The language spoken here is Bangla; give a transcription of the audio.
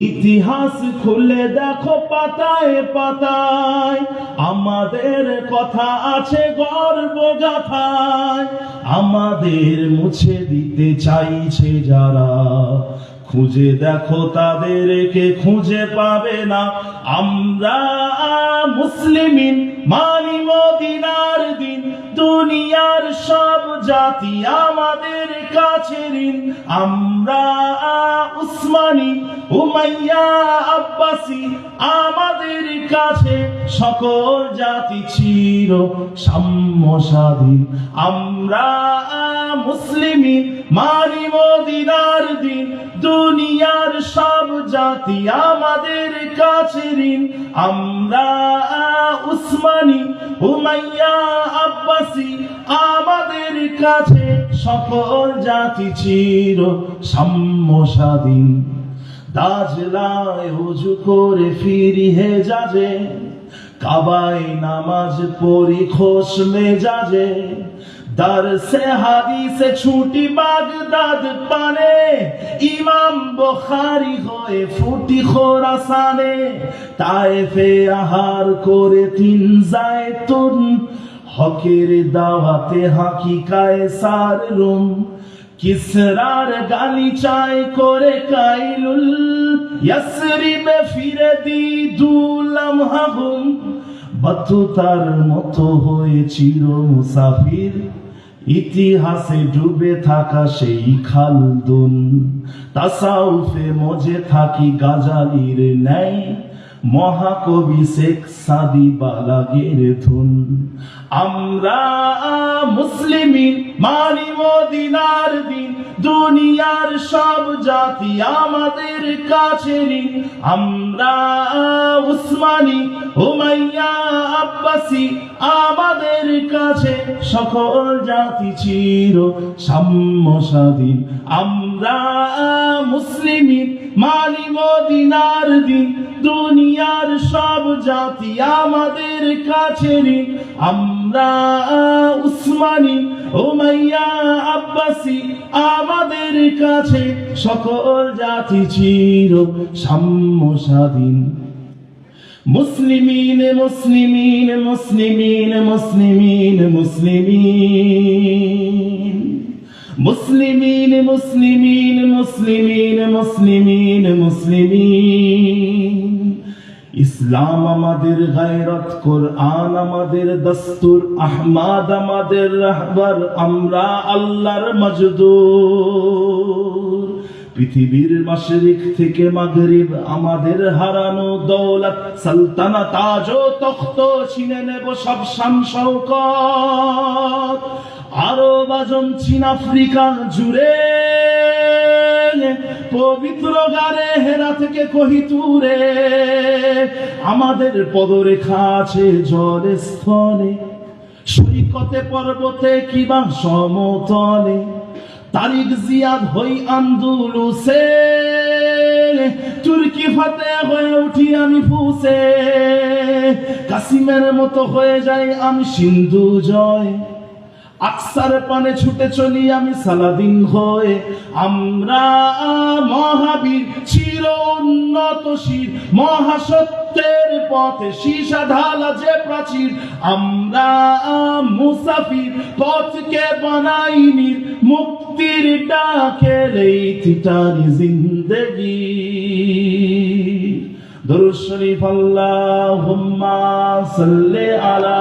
ইতিহাস খুলে দেখো পাতায় পাতায় আমাদের কথা আছে গর্ব গাথায়। আমাদের মুছে দিতে চাইছে যারা, খুঁজে দেখো তাদেরকে খুঁজে পাবে না। আমরা মুসলিমিন মানি মদিনার দিন, দুনিয়ার সব জাতি আমাদের কাছে ঋণ। আমরা উসমানী উমাইয়া আব্বাসী, আমাদের কাছে সকল জাতি চির সাম্য স্বাধীন। আমরা মুসলিমিন মানি মদিনার দিন, দুনিয়ার সব জাতি আমাদের কাছে ঋণ। আমরা উসমানী উমাইয়া আব্বাসী, আমাদের কাছে সকল জাতি চির সাম্য স্বাধীন। দাজলায় উজু করে ফিরি হেজাজে, কাবায় নামাজ পড়ি খোশ মেজাজে। দরসে হাদিসে ছুটি বাগদাদ পানে, ইমাম বুখারী হয়ে ফুটি খোরাসানে। তায়েফে আহার করে তিন জায়তুন, হকের দাওয়াতে হাকিকায় সার রুম। কিসরার গালিচায় করে কাইলুল, ইয়াসরিবে ফিরে দি দুলামহা গুম। বতুতার মতো হয়ে চির মুসাফির, ইতিহাসে ডুবে থাকা সেই খালদুন। তাসাউফে মজে থাকি গাজালির ন্যায়, মহাকবি শেখ সাদি বালাগের ধুন। আমরা মুসলিমিন মানি মদিনার দিন, দুনিয়ার সব জাতি আমাদের কাছে ঋণ। আমরা উসমানী উমাইয়া আব্বাসী, আমাদের কাছে সকল জাতি চির সাম্য স্বাধীন। আমরা মুসলিমিন মানি মদিনার দিন, দুনিয়ার সব জাতি আমাদের কাছে ঋণ। আমরা উসমানী উমাইয়া আব্বাসী, আমাদের কাছে সকল জাতি চির সাম্য স্বাধীন। মুসলিমিন মুসলিমিন মুসলিমিন মুসলিমিন মুসলিমিন মুসলিমিন মুসলিমিন মুসলিমিন মুসলিমিন মুসলিমিন। ইসলাম আমাদের গায়রত, কোরআন আমাদের দস্তুর, আহমদ আমাদের রাহবার, আমরা আল্লাহর মজদুর। পৃথিবীর মাশরিক থেকে মাগরিব আমাদের হারানো দৌলত, সালতানা তাজ ও তখ্ত ছিনে নেব সব শান শওকত। আরব আজম চীন আফ্রিকা জুড়ে, পবিত্র গারে হেরা থেকে কোহিতুরে, আমাদের পদরেখা আছে জলে স্থলে, সৈকতে পর্বতে কিবা সমতলে। তারিক জিয়াদ হই আন্দুলুসে, তুর্কি ফাতে হয়ে উঠি আমি ফুসে। কাসিমের মতো হয়ে যাই আমি সিন্ধু জয়, আকসার পানে ছুটে চলি আমি সালাদিন হয়ে। আমরা মহাবীর চির উন্নত শির, মহাসত্যের পথে সীসা ঢালা যে প্রাচীর। আমরা মুসাফির পথকে বানাইনি, মুক্তির ডাকে লেইতিটারি জিন্দেগি। দরুদ শরীফ আল্লাহুম্মা সাল্লি আলা